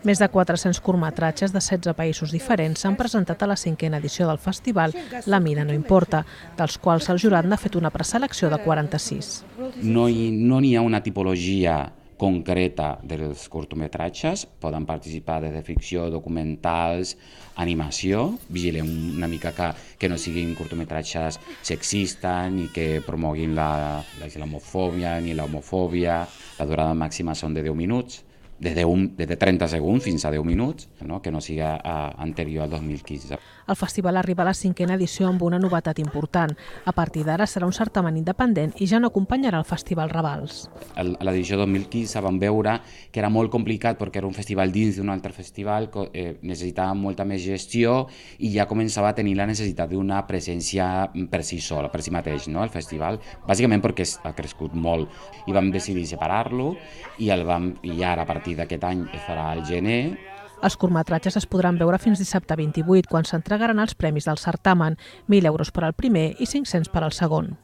Més de 400 curtmetratges de 16 països diferents s'han presentat a la 5a edició del festival La mida no importa, dels quals el jurat n'ha fet una preselecció de 46. No n'hi ha una tipologia concreta dels curtmetratges, poden participar des de ficció, documentals, animació. Vigilem una mica que no siguin curtmetratges sexistes ni que promoguin la islamofòbia ni l'homofòbia. La durada màxima són de 10 minuts, des de 30 segons fins a 10 minuts, que no siga anterior al 2015. El festival arriba a la 5a edició amb una novetat important. A partir d'ara serà un certamen independent i ja no acompanyarà el Festival Ravals. A l'edició 2015 vam veure que era molt complicat perquè era un festival dins d'un altre festival, necessitava molta més gestió i ja començava a tenir la necessitat d'una presència per si sola, per si mateix, el festival, bàsicament perquè ha crescut molt. I vam decidir separar-lo i ara a partir d'aquest any es farà al gener. Els curtmetratges es podran veure fins dissabte 28, quan s'entregaran els premis del certamen, 1.000 euros per al primer i 500 per al segon.